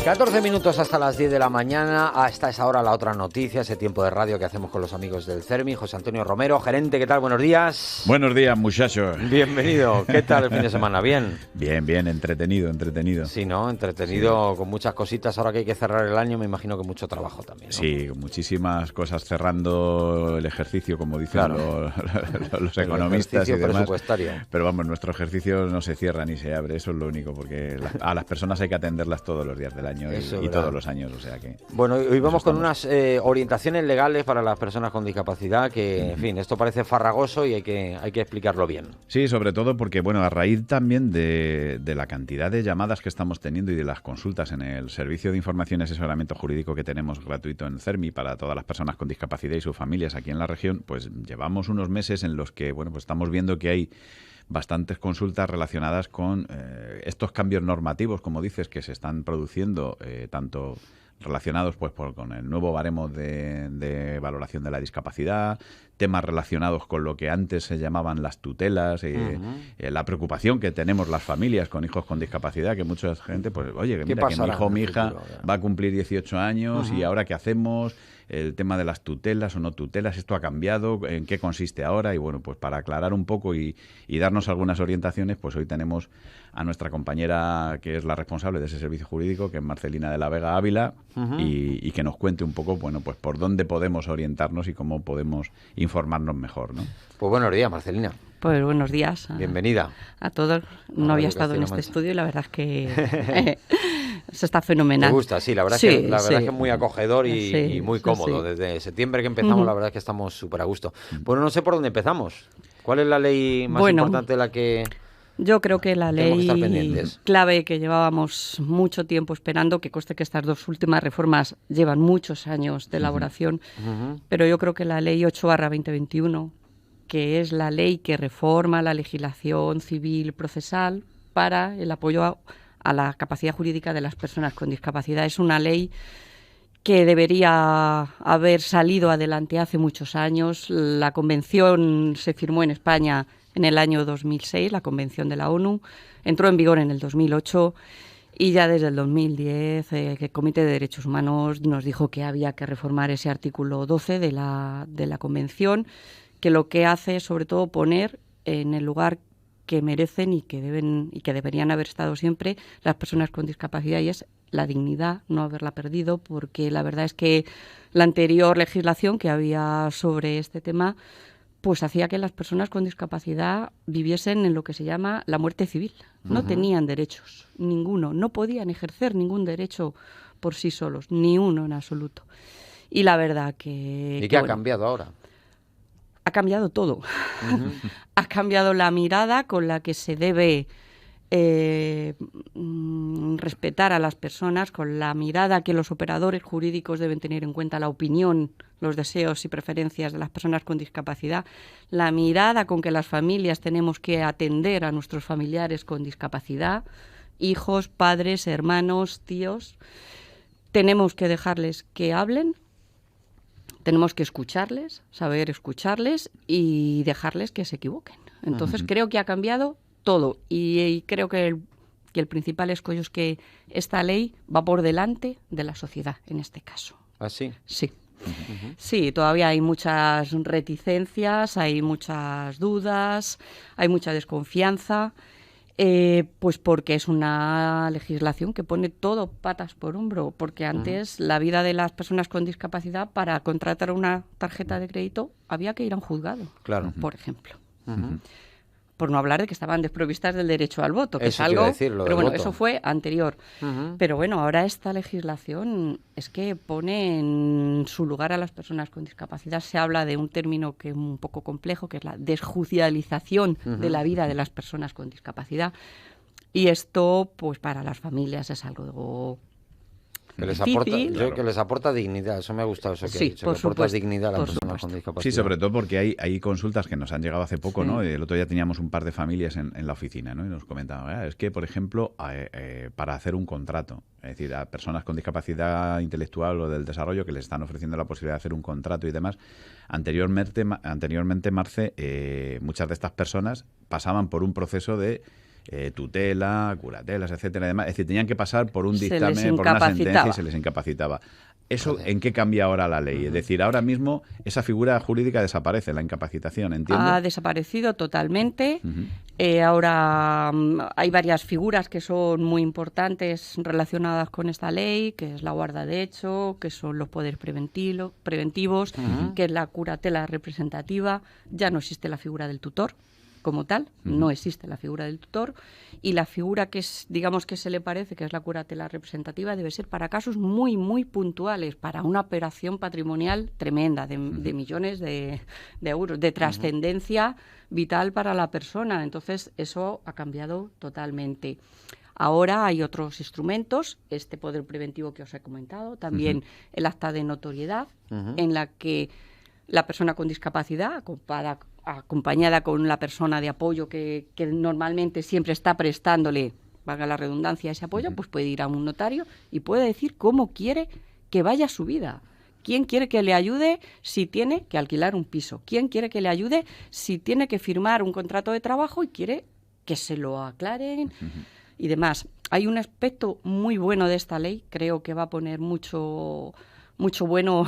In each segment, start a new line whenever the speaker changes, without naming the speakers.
14 minutos hasta las 10 de la mañana, hasta esa hora la otra noticia, ese tiempo de radio que hacemos con los amigos del CERMI. José Antonio Romero, gerente, ¿qué tal? Buenos días.
Buenos días, muchachos.
Bienvenido. ¿Qué tal el fin de semana? ¿Bien?
Bien, entretenido.
Sí, ¿no? Entretenido, sí. Con muchas cositas. Ahora que hay que cerrar el año, me imagino que mucho trabajo también, ¿no?
Sí, muchísimas cosas cerrando el ejercicio, como dicen claro. los economistas y demás.
Presupuestario.
Pero vamos, nuestro ejercicio no se cierra ni se abre, eso es lo único, porque a las personas hay que atenderlas todos los días del año y todos los años, o sea que...
Bueno, hoy vamos con unas orientaciones legales para las personas con discapacidad que, en fin, esto parece farragoso y hay que explicarlo bien.
Sí, sobre todo porque, bueno, a raíz también de la cantidad de llamadas que estamos teniendo y de las consultas en el servicio de información y asesoramiento jurídico que tenemos gratuito en CERMI para todas las personas con discapacidad y sus familias aquí en la región, pues llevamos unos meses en los que, bueno, pues estamos viendo que hay bastantes consultas relacionadas con estos cambios normativos, como dices, que se están produciendo, tanto relacionados pues con el nuevo baremo de valoración de la discapacidad, temas relacionados con lo que antes se llamaban las tutelas, la preocupación que tenemos las familias con hijos con discapacidad, que mucha gente, pues, oye, que mira, que mi hijo o mi hija va a cumplir 18 años y ahora ¿qué hacemos? El tema de las tutelas o no tutelas, esto ha cambiado, ¿en qué consiste ahora? Y bueno, pues para aclarar un poco y darnos algunas orientaciones, pues hoy tenemos a nuestra compañera que es la responsable de ese servicio jurídico, que es Marcelina de la Vega Ávila, y que nos cuente un poco, bueno, pues por dónde podemos orientarnos y cómo podemos informarnos mejor, ¿no?
Pues buenos días, Marcelina.
Pues buenos días.
Bienvenida.
A todos. No había estado en este estudio y la verdad es que se está fenomenal.
Me gusta, sí, la verdad,
sí,
es que es muy acogedor y muy cómodo.
Sí.
Desde septiembre que empezamos, la verdad es que estamos súper a gusto. Bueno, no sé por dónde empezamos. ¿Cuál es la ley más importante de la que...
Yo creo que la ley clave que llevábamos mucho tiempo esperando, que conste que estas dos últimas reformas llevan muchos años de elaboración, pero yo creo que la ley 8/2021, que es la ley que reforma la legislación civil procesal para el apoyo a la capacidad jurídica de las personas con discapacidad, es una ley que debería haber salido adelante hace muchos años. La convención se firmó en España en el año 2006, la Convención de la ONU, entró en vigor en el 2008 y ya desde el 2010 el Comité de Derechos Humanos nos dijo que había que reformar ese artículo 12 de la Convención, que lo que hace es sobre todo poner en el lugar que merecen y que deberían haber estado siempre las personas con discapacidad, y es la dignidad, no haberla perdido, porque la verdad es que la anterior legislación que había sobre este tema pues hacía que las personas con discapacidad viviesen en lo que se llama la muerte civil. No tenían derechos, ninguno, no podían ejercer ningún derecho por sí solos, ni uno en absoluto. Y la verdad que...
¿Y qué ha cambiado ahora?
Ha cambiado todo. Ha cambiado la mirada con la que se debe respetar a las personas, con la mirada que los operadores jurídicos deben tener en cuenta la opinión, los deseos y preferencias de las personas con discapacidad, la mirada con que las familias tenemos que atender a nuestros familiares con discapacidad, hijos, padres, hermanos, tíos. Tenemos que dejarles que hablen, tenemos que escucharles, saber escucharles y dejarles que se equivoquen. Entonces creo que ha cambiado todo y creo que el principal escollo es que esta ley va por delante de la sociedad en este caso.
¿Ah, sí?
Sí. Sí, todavía hay muchas reticencias, hay muchas dudas, hay mucha desconfianza, pues porque es una legislación que pone todo patas por hombro, porque antes la vida de las personas con discapacidad, para contratar una tarjeta de crédito había que ir a un juzgado,
claro,
por ejemplo. Por no hablar de que estaban desprovistas del derecho al voto, que
eso
es algo,
decir,
pero bueno,
voto.
Eso fue anterior. Pero bueno, ahora esta legislación es que pone en su lugar a las personas con discapacidad. Se habla de un término que es un poco complejo, que es la desjudicialización de la vida de las personas con discapacidad. Y esto, pues para las familias es algo
que les aporta dignidad. Eso me ha gustado, eso que
sí,
he dicho, que aporta dignidad a las personas con discapacidad.
Sí, sobre todo porque hay consultas que nos han llegado hace poco, ¿no? El otro día teníamos un par de familias en la oficina, ¿no? Y nos comentaban, es que, por ejemplo, para hacer un contrato, es decir, a personas con discapacidad intelectual o del desarrollo que les están ofreciendo la posibilidad de hacer un contrato y demás, anteriormente, Marce, muchas de estas personas pasaban por un proceso de tutela, curatelas, etcétera, además, es decir, tenían que pasar por un
Se
dictamen, por una sentencia y se les incapacitaba. ¿Eso en qué cambia ahora la ley? Es decir, ahora mismo esa figura jurídica desaparece, la incapacitación, ¿entiendo?
Ha desaparecido totalmente. Ahora hay varias figuras que son muy importantes relacionadas con esta ley, que es la guarda de hecho, que son los poderes preventivos, que es la curatela representativa. Ya no existe la figura del tutor como tal, no existe la figura del tutor, y la figura que es, digamos, que se le parece, que es la curatela representativa, debe ser para casos muy, muy puntuales, para una operación patrimonial tremenda, de millones de euros, de trascendencia vital para la persona. Entonces, eso ha cambiado totalmente. Ahora hay otros instrumentos, este poder preventivo que os he comentado, también el acta de notoriedad, en la que la persona con discapacidad, acompañada con la persona de apoyo que normalmente siempre está prestándole, valga la redundancia, ese apoyo, pues puede ir a un notario y puede decir cómo quiere que vaya su vida. ¿Quién quiere que le ayude si tiene que alquilar un piso? ¿Quién quiere que le ayude si tiene que firmar un contrato de trabajo y quiere que se lo aclaren y demás? Hay un aspecto muy bueno de esta ley, creo que va a poner mucho bueno,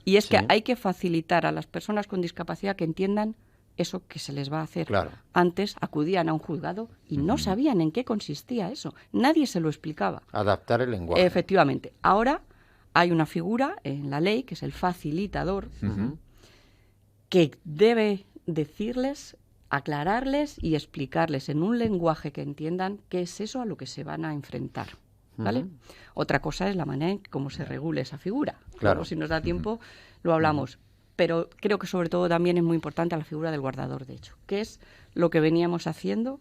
y es que hay que facilitar a las personas con discapacidad que entiendan eso que se les va a hacer.
Claro.
Antes acudían a un juzgado y no sabían en qué consistía eso. Nadie se lo explicaba.
Adaptar el lenguaje.
Efectivamente. Ahora hay una figura en la ley, que es el facilitador, que debe decirles, aclararles y explicarles en un lenguaje que entiendan qué es eso a lo que se van a enfrentar. ¿Vale? Otra cosa es la manera en cómo se regule esa figura.
Claro.
Luego, si nos da tiempo, lo hablamos. Pero creo que sobre todo también es muy importante la figura del guardador de hecho, que es lo que veníamos haciendo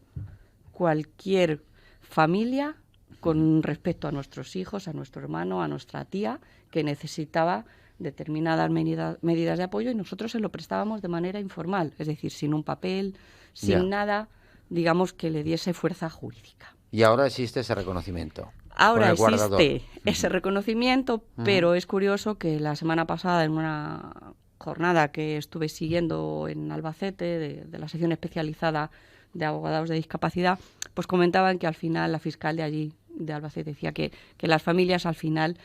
cualquier familia con respecto a nuestros hijos, a nuestro hermano, a nuestra tía, que necesitaba determinadas medidas de apoyo y nosotros se lo prestábamos de manera informal, es decir, sin un papel, sin nada, digamos, que le diese fuerza jurídica.
Y ahora existe ese reconocimiento.
Ahora existe ese reconocimiento, pero es curioso que la semana pasada en una jornada que estuve siguiendo en Albacete, de la sección especializada de abogados de discapacidad, pues comentaban que al final la fiscal de allí, de Albacete, decía que las familias al final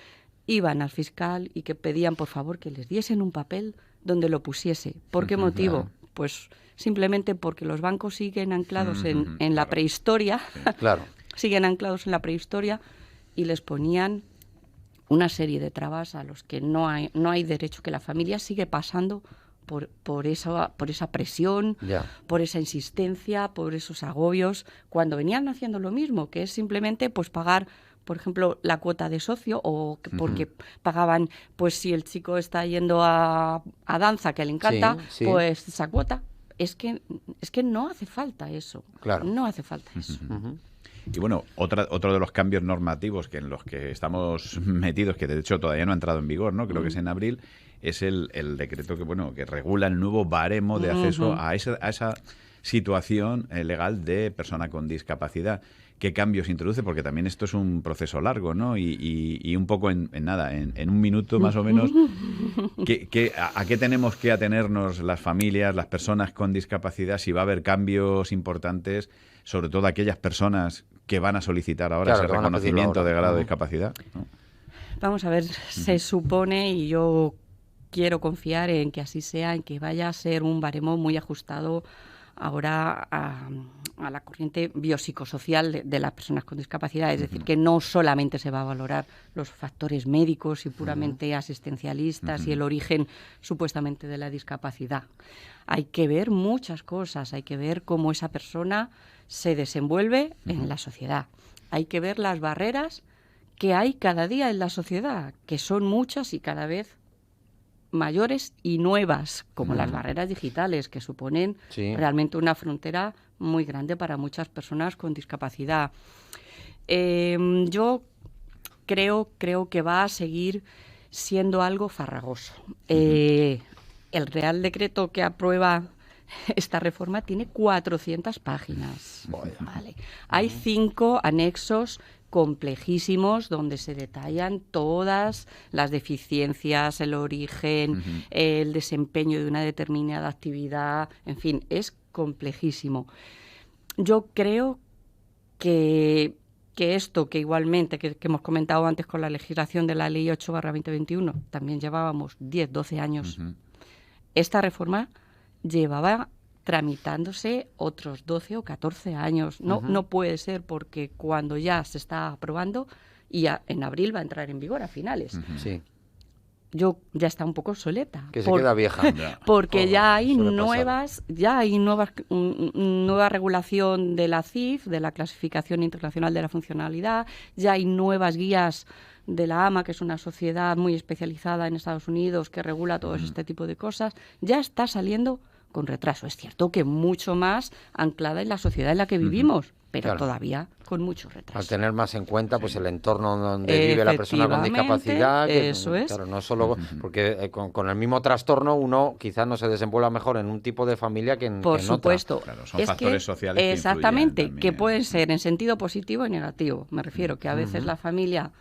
iban al fiscal y que pedían por favor que les diesen un papel donde lo pusiese. ¿Por qué motivo? Pues simplemente porque los bancos siguen anclados en la prehistoria, siguen anclados en la prehistoria y les ponían una serie de trabas a los que no hay derecho, que la familia sigue pasando por esa presión, por esa insistencia, por esos agobios, cuando venían haciendo lo mismo, que es simplemente pues pagar, por ejemplo, la cuota de socio, o porque pagaban, pues si el chico está yendo a danza, que le encanta, pues esa cuota. Es que no hace falta eso. No hace falta eso.
Y bueno, otro de los cambios normativos en los que estamos metidos, que de hecho todavía no ha entrado en vigor, ¿no? Creo que es en abril, es el decreto que regula el nuevo baremo de acceso a esa situación legal de persona con discapacidad. ¿Qué cambios introduce? Porque también esto es un proceso largo, ¿no? Y un poco en un minuto más o menos, ¿a qué tenemos que atenernos las familias, las personas con discapacidad, si va a haber cambios importantes, sobre todo aquellas personas que van a solicitar ahora ese reconocimiento de grado de discapacidad, ¿no?
Vamos a ver, se supone, y yo quiero confiar en que así sea, en que vaya a ser un baremo muy ajustado ahora a la corriente biopsicosocial de las personas con discapacidad, es decir, que no solamente se va a valorar los factores médicos y puramente asistencialistas y el origen supuestamente de la discapacidad. Hay que ver muchas cosas, hay que ver cómo esa persona se desenvuelve en la sociedad. Hay que ver las barreras que hay cada día en la sociedad, que son muchas y cada vez mayores y nuevas, como las barreras digitales, que suponen realmente una frontera muy grande para muchas personas con discapacidad. Yo creo que va a seguir siendo algo farragoso. El Real Decreto que aprueba esta reforma tiene 400 páginas. Vale. Hay 5 anexos complejísimos donde se detallan todas las deficiencias, el origen, el desempeño de una determinada actividad, en fin, es complejísimo. Yo creo que esto, que igualmente, que hemos comentado antes con la legislación de la Ley 8/2021, también llevábamos 10, 12 años. Esta reforma llevaba tramitándose otros 12 o 14 años. No puede ser, porque cuando ya se está aprobando, y ya en abril va a entrar en vigor a finales.
Sí.
Ya está un poco obsoleta.
Que se queda vieja.
Porque nueva regulación de la CIF, de la Clasificación Internacional de la Funcionalidad, ya hay nuevas guías de la AMA, que es una sociedad muy especializada en Estados Unidos que regula todo este tipo de cosas. Ya está saliendo con retraso. Es cierto que mucho más anclada en la sociedad en la que vivimos, pero todavía con mucho retraso.
Al tener más en cuenta pues el entorno donde vive la persona con discapacidad, que,
eso es.
Claro, no solo porque con el mismo trastorno uno quizás no se desenvuelva mejor en un tipo de familia que en
Por
otra.
supuesto.
Claro, son factores sociales que
exactamente, que
también.
pueden ser en sentido positivo y negativo. Me refiero que a veces la familia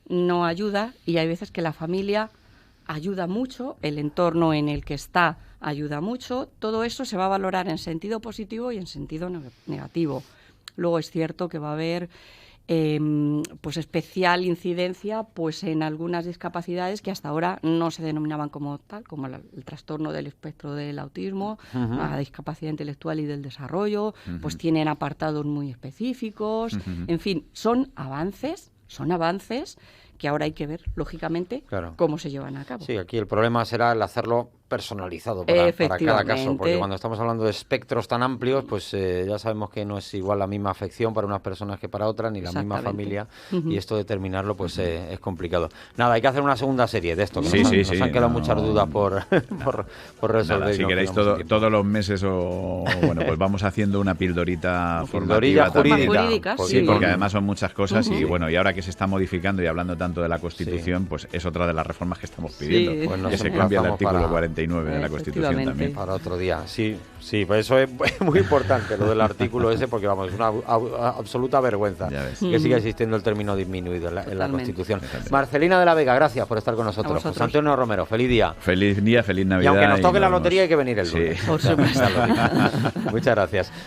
no ayuda y hay veces que la familia ayuda mucho, el entorno en el que está ayuda mucho. Todo eso se va a valorar en sentido positivo y en sentido negativo. Luego es cierto que va a haber pues especial incidencia pues en algunas discapacidades que hasta ahora no se denominaban como tal, como el trastorno del espectro del autismo, la discapacidad intelectual y del desarrollo, pues tienen apartados muy específicos. En fin, son avances que ahora hay que ver, lógicamente, cómo se llevan a cabo.
Sí, aquí el problema será el hacerlo personalizado para cada caso, porque cuando estamos hablando de espectros tan amplios, pues ya sabemos que no es igual la misma afección para unas personas que para otras, ni la misma familia, y esto determinarlo pues es complicado. Nada, hay que hacer una segunda serie de esto, que nos han quedado muchas dudas por resolver.
Nada, si queréis todos los meses pues vamos haciendo una pildorita
formativa
jurídica.
Sí, porque además son muchas cosas y ahora que se está modificando y hablando tanto de la Constitución, pues es otra de las reformas que estamos pidiendo,
pues
que se cambia el artículo 49 de la Constitución también.
Para otro día, sí, pues eso es muy importante, lo del artículo ese, porque vamos, es una absoluta vergüenza que siga existiendo el término disminuido en la Constitución. Marcelina de la Vega, gracias por estar con nosotros. José Antonio Romero, feliz día.
Feliz día, feliz Navidad.
Y aunque nos toque la lotería hay que venir el lunes.
Por supuesto.
Muchas gracias.